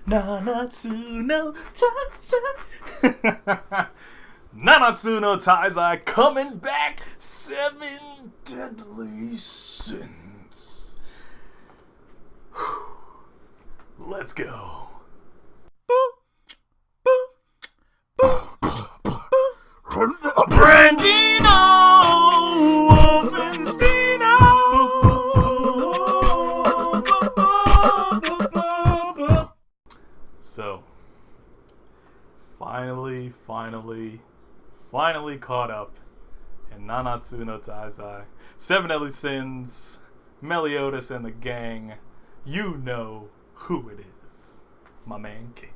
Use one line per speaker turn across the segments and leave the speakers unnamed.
nanatsu no taizai. Nanatsu no taizai coming back. 7 deadly sins. Let's go. Brandino Wolfensteino. So, finally caught up in Nanatsu no Taizai. 7 Deadly Sins, Meliodas and the gang. You know who it is. My man King.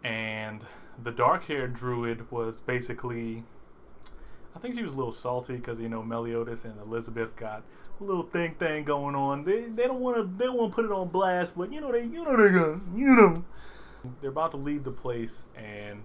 And the dark-haired druid was basically, I think she was a little salty because, you know, Meliodas and Elizabeth got a little thing going on. They don't want to put it on blast, but they're about to leave the place, and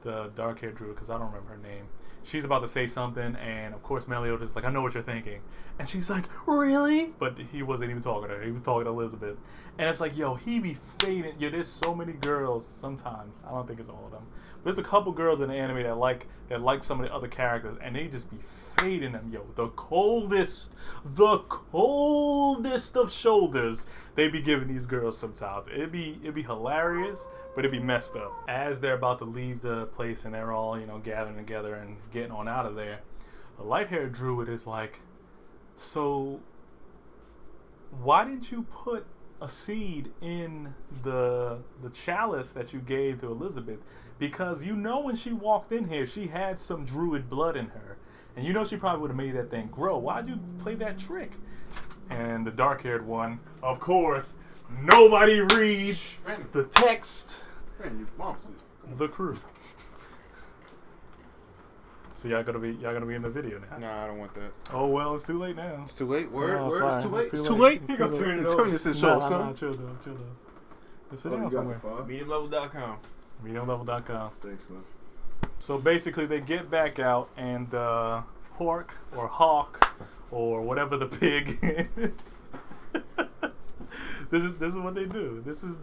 the dark-haired druid, because I don't remember her name, she's about to say something, and of course Meliodas is like, I know what you're thinking. And she's like, really? But he wasn't even talking to her. He was talking to Elizabeth. And it's like, yo, he be fading. Yo, there's so many girls sometimes. I don't think it's all of them. But there's a couple girls in the anime that like some of the other characters, and they just be fading them. Yo, the coldest of shoulders they be giving these girls sometimes. It'd be hilarious, but it'd be messed up. As they're about to leave the place and they're all, you know, gathering together and getting on out of there, the light-haired druid is like, so why didn't you put a seed in the chalice that you gave to Elizabeth? Because you know when she walked in here, she had some druid blood in her. And you know she probably would have made that thing grow. Why'd you play that trick? And the dark-haired one, of course, nobody reads the text. The crew. So y'all gonna be in the video now.
Nah, I don't want that.
Oh well, it's too late now.
It's too late. Word.
It's
too late.
It's too late.
You gonna turn this and show something?
Nah, chill though. Let's sit down somewhere.
Mediumlevel.com.
Mediumlevel.com.
Thanks, man.
So basically, they get back out, and Hawk or Hawk or whatever the pig is. This is what they do. This is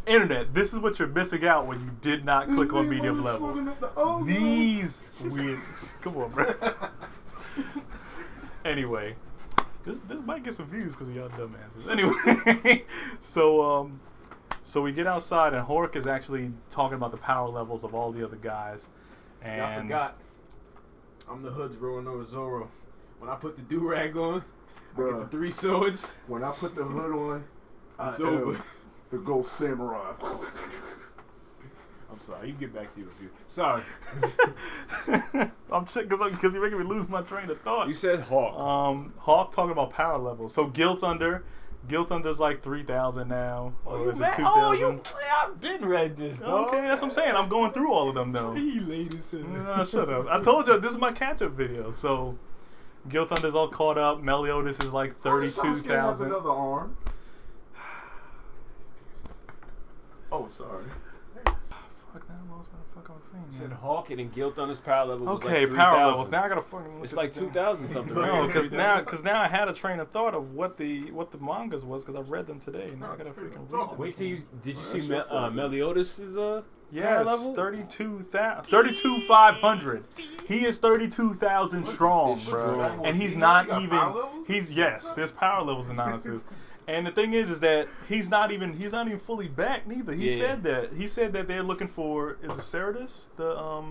internet. This is what you're missing out when you did not click on medium level. These weird. Come on, bro. Anyway, this might get some views because of y'all dumbasses. Anyway, so we get outside and Hork is actually talking about the power levels of all the other guys. And
I forgot. I'm the hood's rolling over Zoro. When I put the do-rag on, I get the 3 swords.
When I put the hood on,
it's over.
The Ghost Samurai.
I'm sorry. You can get back to your review. Sorry.
I'm because you're making me lose my train of thought.
You said Hawk.
Hawk talking about power levels. So Gil Thunder's like 3,000 now. Or is it 2,000?
I've been read this, dog.
Okay, that's what I'm saying. I'm going through all of them though.
He ladies.
Shut up. I told you this is my catch-up video. So Gil Thunder's all caught up. Meliodas is like 32,000.
Another arm. Oh, sorry.
Fuck, now I lost what the fuck I was saying.
You said Hawk and Gil Thunder's power level was
okay,
like 3,000.
power levels. Now I gotta fucking.
It's like 2,000 something.
No, because now I had a train of thought of what the mangas was because I read them today. Now I gotta freaking read them.
Wait till you did you see Meliodas' power
yes,
level?
32,500. He is 32,000 strong, bro. And he's not even. There's power levels in Nanatsu. And the thing is that he's not even fully back neither. He said that they're looking for, is it Ceratus, the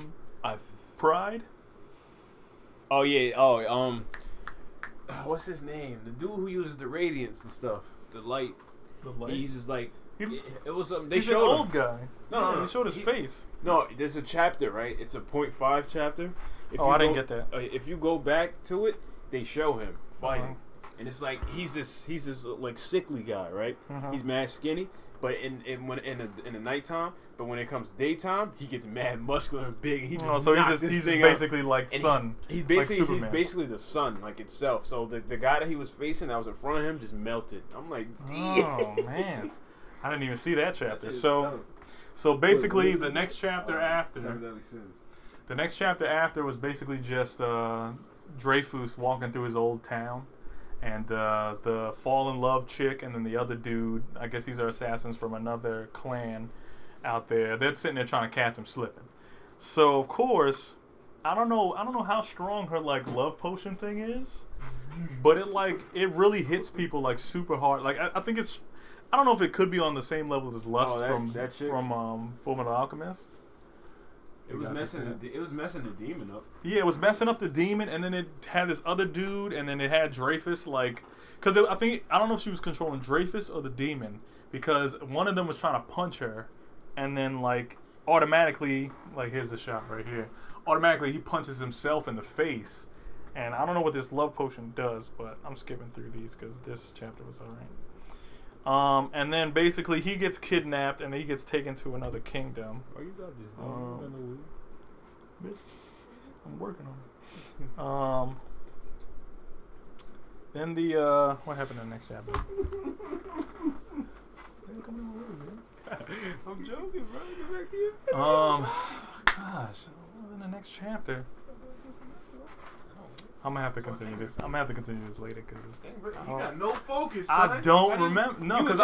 Pride?
Oh yeah, what's his name? The dude who uses the radiance and stuff, the light. He uses like it was something they showed.
He's an old guy.
No,
he showed his face.
No, there's a chapter, right? It's a 0.5 chapter.
I didn't get that.
If you go back to it, they show him fighting. And it's like he's this like sickly guy, right? He's mad skinny, but in the nighttime, but when it comes daytime, he gets mad muscular and big. And he
he's basically like Sun.
He's basically the sun like itself. So the guy that he was facing that was in front of him just melted. I'm like,
oh man, I didn't even see that chapter. So basically the next chapter after was basically just Dreyfus walking through his old town. And the fall in love chick and then the other dude, I guess these are assassins from another clan out there. They're sitting there trying to catch him slipping. So of course, I don't know how strong her like love potion thing is, but it really hits people like super hard. Like I think it's, I don't know if it could be on the same level as Lust from Fullmetal Alchemist.
It was messing the demon up.
Yeah, it was messing up the demon, and then it had this other dude, and then it had Dreyfus, like, because I don't know if she was controlling Dreyfus or the demon, because one of them was trying to punch her, and then, like, automatically, like, here's the shot right here, automatically he punches himself in the face, and I don't know what this love potion does, but I'm skipping through these, because this chapter was alright. And then basically he gets kidnapped and he gets taken to another kingdom.
Oh, you got this.
I'm working on it. Then what happened in the next chapter?
I'm joking, bro. Get back to you.
Gosh, what was in the next chapter? I'm gonna have to continue this. I'm gonna have to continue this later because
You got no focus, son.
I don't remember. No, because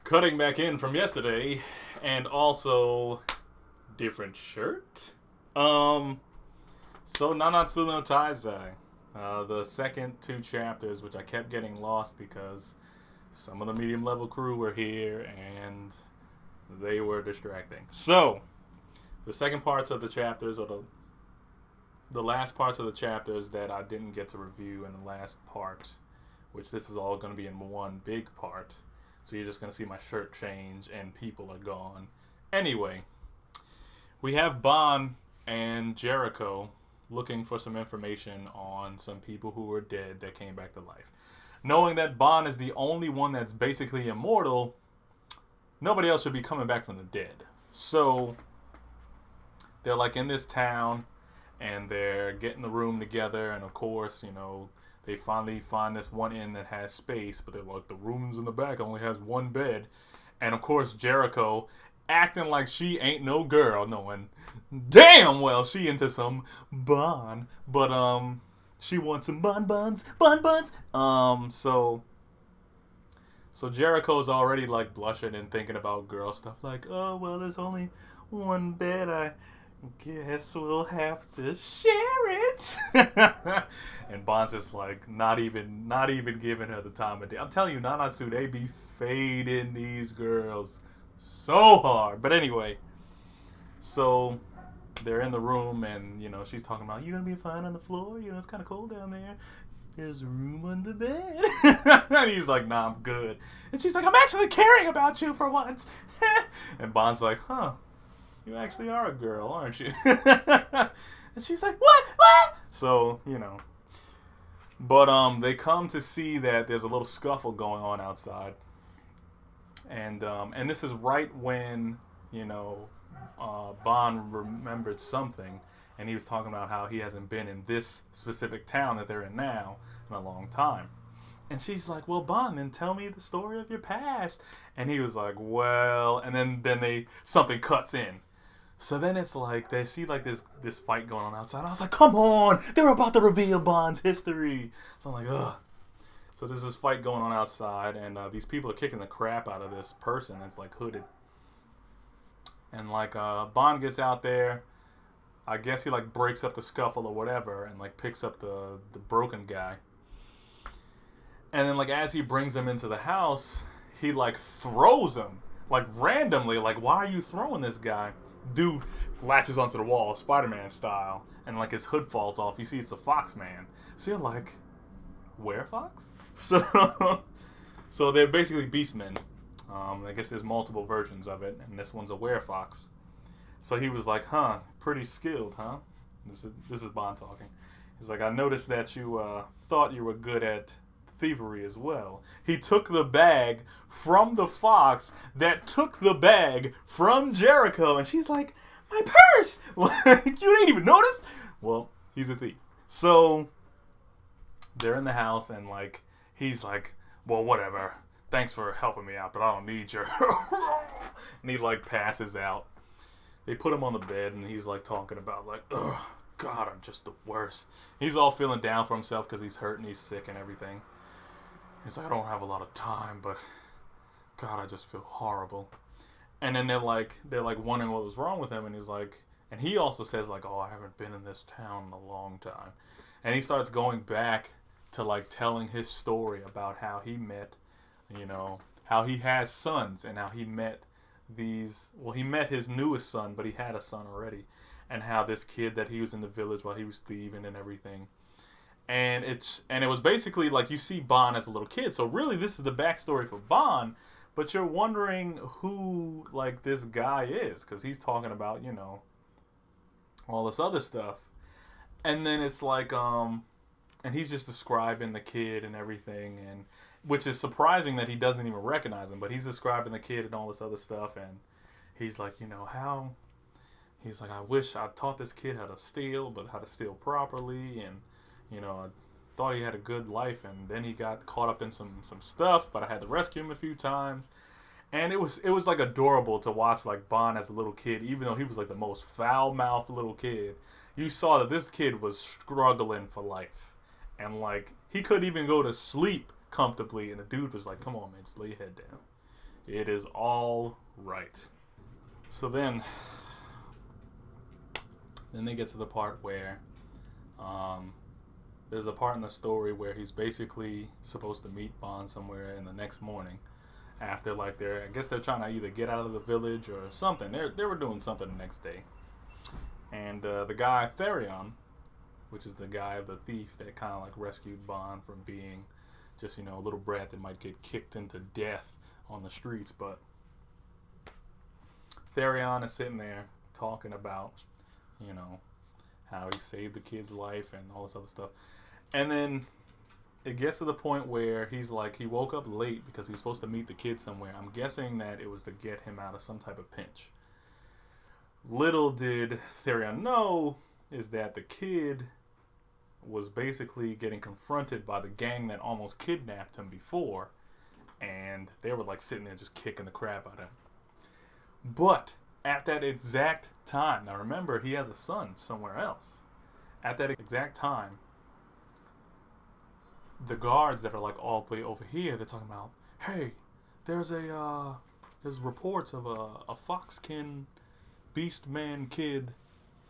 cutting back in from yesterday, and also different shirt. So Nanatsu no Taizai, the second 2 chapters, which I kept getting lost because some of the medium level crew were here and they were distracting. So the second parts of the chapters, or the last parts of the chapters that I didn't get to review in the last part, which this is all going to be in one big part. So you're just going to see my shirt change and people are gone. Anyway, we have Ban and Jericho looking for some information on some people who were dead that came back to life. Knowing that Ban is the only one that's basically immortal, nobody else should be coming back from the dead. So they're like in this town, and they're getting the room together, and of course, you know, they finally find this one inn that has space, but they're like, the room's in the back only has 1 bed. And of course, Jericho, acting like she ain't no girl, knowing damn well she into some Ban, but she wants some buns. So Jericho's already like blushing and thinking about girl stuff, like, oh well, there's only 1 bed, I guess we'll have to share it. And Bon's just like not even giving her the time of day. I'm telling you, Nanatsu, they be fading these girls so hard. But anyway, so they're in the room, and you know, she's talking about, you gonna be fine on the floor, you know, it's kind of cold down there, there's room under the bed. And he's like, nah, I'm good. And she's like, I'm actually caring about you for once. And Bon's like, huh, you actually are a girl, aren't you? And she's like, what? So, you know. But they come to see that there's a little scuffle going on outside. And this is right when, you know, Ban remembered something. And he was talking about how he hasn't been in this specific town that they're in now in a long time. And she's like, well, Ban, then tell me the story of your past. And he was like, well, and then something cuts in. So then it's like, they see like this fight going on outside. I was like, come on, they're about to reveal Ban's history. So I'm like, ugh. So there's this fight going on outside, and these people are kicking the crap out of this person that's like hooded. And like Ban gets out there. I guess he like breaks up the scuffle or whatever, and like picks up the broken guy. And then like as he brings him into the house, he like throws him like randomly. Like, why are you throwing this guy? Dude latches onto the wall, Spider-Man style, and like his hood falls off. You see it's the Fox Man. So you're like, where Fox? So they're basically Beastmen. I guess there's multiple versions of it, and this one's a werefox. So he was like, huh, pretty skilled, huh? This is Bond talking. He's like, I noticed that you thought you were good at thievery as well. He took the bag from the fox that took the bag from Jericho, and she's like, my purse! Like, you didn't even notice? Well, he's a thief. So they're in the house, and like he's like, well, whatever. Thanks for helping me out, but I don't need your... And he like passes out. They put him on the bed, and he's like talking about like, ugh, God, I'm just the worst. He's all feeling down for himself because he's hurt and he's sick and everything. He's like, I don't have a lot of time, but God, I just feel horrible. And then they're like wondering what was wrong with him, and he's like, and he also says like, oh, I haven't been in this town in a long time. And he starts going back to like telling his story about how he met, how he has sons and how he met he met his newest son, but he had a son already, and how this kid that he was in the village while he was thieving and everything. And it was basically like you see Ban as a little kid. So really this is the backstory for Ban, but you're wondering who like this guy is, because he's talking about, all this other stuff. And then it's like and he's just describing the kid and everything, and which is surprising that he doesn't even recognize him, but he's describing the kid and all this other stuff, and he's like, how he's like, I wish I taught this kid how to steal, but how to steal properly, and I thought he had a good life, and then he got caught up in some stuff, but I had to rescue him a few times. And it was like adorable to watch like Ban as a little kid, even though he was like the most foul-mouthed little kid. You saw that this kid was struggling for life, and like he couldn't even go to sleep comfortably, and the dude was like, come on man, just lay your head down, it is all right. So then they get to the part where there's a part in the story where he's basically supposed to meet Ban somewhere in the next morning, after like I guess they're trying to either get out of the village or something. They were doing something the next day, and the guy Therion, which is the guy of the thief that kind of like rescued Ban from being just a little brat that might get kicked into death on the streets, but Therion is sitting there talking about how he saved the kid's life and all this other stuff. And then it gets to the point where he's like, he woke up late because he was supposed to meet the kid somewhere. I'm guessing that it was to get him out of some type of pinch. Little did Therion know is that the kid was basically getting confronted by the gang that almost kidnapped him before, and they were like sitting there just kicking the crap out of him. But at that exact time, now remember, he has a son somewhere else. At that exact time, the guards that are like all the way over here, they're talking about, hey, there's reports of a foxkin beast man kid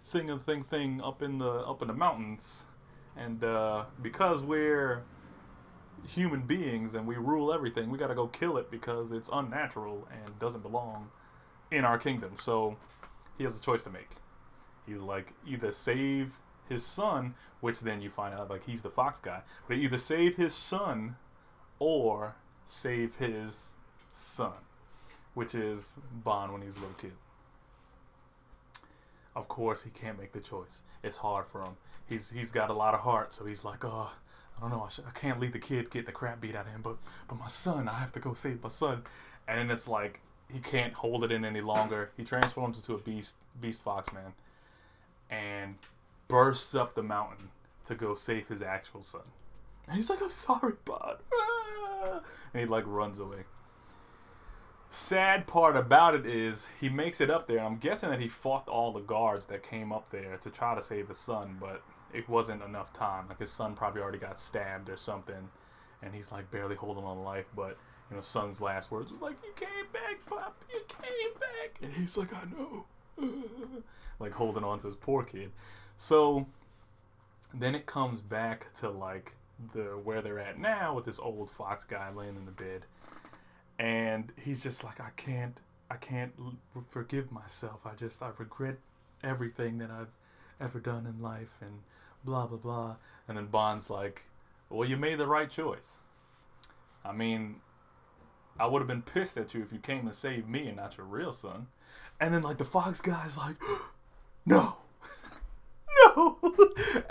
thing up in the mountains, and because we're human beings and we rule everything, we gotta go kill it because it's unnatural and doesn't belong in our kingdom. So he has a choice to make. He's like, either save his son, which then you find out like he's the fox guy, but either save his son or save his son, which is Ban when he was a little kid. Of course, he can't make the choice. It's hard for him. He's got a lot of heart, so he's like, oh, I don't know, I can't leave the kid get the crap beat out of him, but my son, I have to go save my son. And then it's like he can't hold it in any longer. He transforms into a beast fox man and bursts up the mountain to go save his actual son. And he's like, I'm sorry, bud. And he like runs away. Sad part about it is he makes it up there. I'm guessing that he fought all the guards that came up there to try to save his son, but it wasn't enough time. Like his son probably already got stabbed or something, and he's like barely holding on to life. But son's last words was like, "You came back, Pop. You came back." And he's like, "I know," like holding on to his poor kid. So then it comes back to like where they're at now with this old fox guy laying in the bed. And he's just like, I can't forgive myself. I regret everything that I've ever done in life and blah, blah, blah. And then Bond's like, well, you made the right choice. I mean, I would have been pissed at you if you came to save me and not your real son. And then like the fox guy's like, no, no.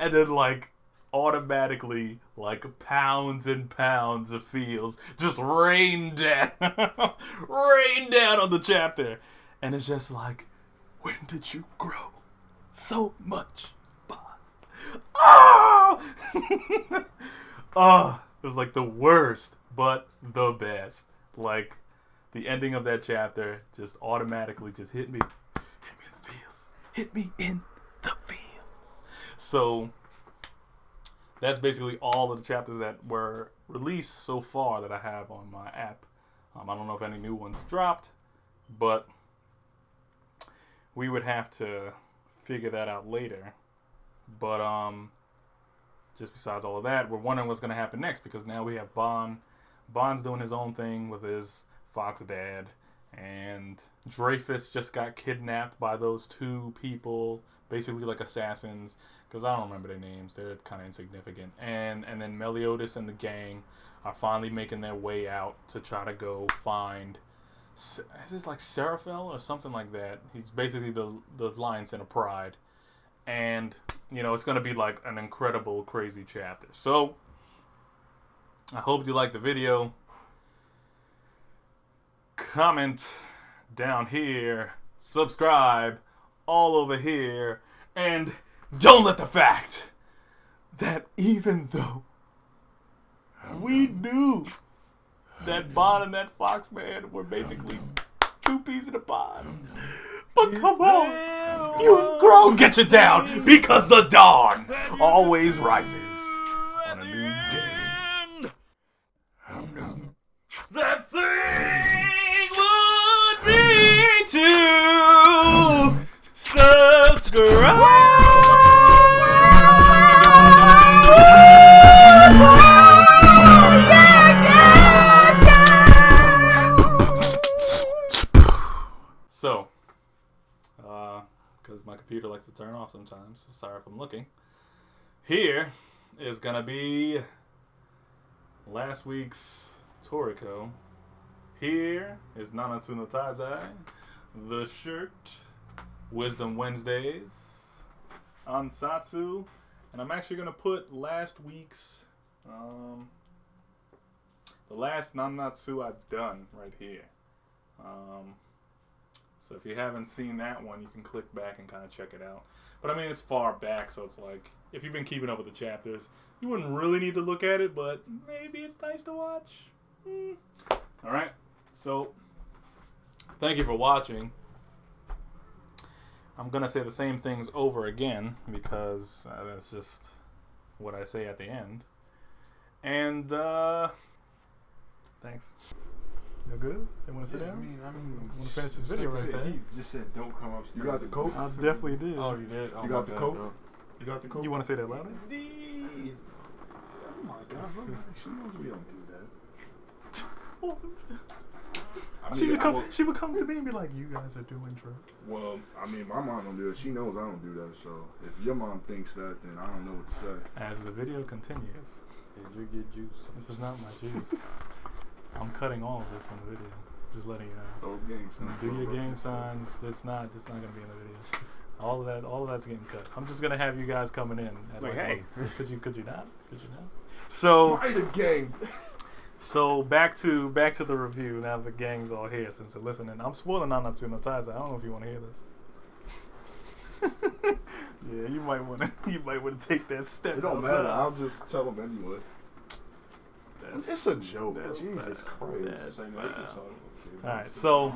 And then like automatically like pounds and pounds of feels just rain down on the chapter, and it's just like, when did you grow so much, Bob? Oh! Oh, it was like the worst but the best. Like the ending of that chapter just automatically just hit me in the feels. So that's basically all of the chapters that were released so far that I have on my app. I don't know if any new ones dropped, but we would have to figure that out later. But just besides all of that, we're wondering what's going to happen next, because now we have Bond's doing his own thing with his Fox dad, and Dreyfus just got kidnapped by those two people, basically like assassins, because I don't remember their names. They're kind of insignificant. And then Meliodas and the gang are finally making their way out to try to go find, is this like Seraphel or something like that? He's basically the Lion Center Pride. And, you know, it's going to be like an incredible, crazy chapter. So, I hope you liked the video. Comment down here. Subscribe all over here. And don't let the fact that even though we knew that Bond and that Fox man were basically two peas in a pod. But come on, you've grown. Get you down, because the dawn always rises on a new day. That thing would be to subscribe. So, because my computer likes to turn off sometimes, sorry if I'm looking. Here is going to be last week's Toriko. Here is Nanatsu no Taizai, the shirt, Wisdom Wednesdays, Ansatsu, and I'm actually going to put last week's, the last Nanatsu I've done right here. So if you haven't seen that one, you can click back and kind of check it out. But I mean, it's far back, so it's like, if you've been keeping up with the chapters, you wouldn't really need to look at it, but maybe it's nice to watch. Alright, so thank you for watching. I'm going to say the same things over again, because that's just what I say at the end. And, thanks. You good? You want to sit down?
I mean,
want to finish this video right fast?
He just said, "Don't come upstairs."
You got the coke?
I definitely did.
Oh, you did. Oh,
You got the
bad,
coke?
no.
You got the coke?
You want to say that louder?
Oh my God, bro. She knows we don't do that.
She would come to me and be like, "You guys are doing drugs."
Well, I mean, my mom don't do it. She knows I don't do that. So if your mom thinks that, then I don't know what to say.
As the video continues,
Did you get juice?
this is not my juice. I'm cutting all of this from the video. Just letting you know.
Throw gang signs.
Do your gang signs. It's not gonna be in the video. All of that's getting cut. I'm just gonna have you guys coming in.
Like, hey,
could you not? So
Spider gang.
So back to the review. Now the gang's all here since they're listening. I'm spoiling Nanatsu no Taizai. I don't know if you want to hear this. Yeah, you might want to take that step.
It don't
outside.
matter. I'll just tell them anyway. It's a joke.
That's
Jesus
fine.
Christ.
That's fine. All right, so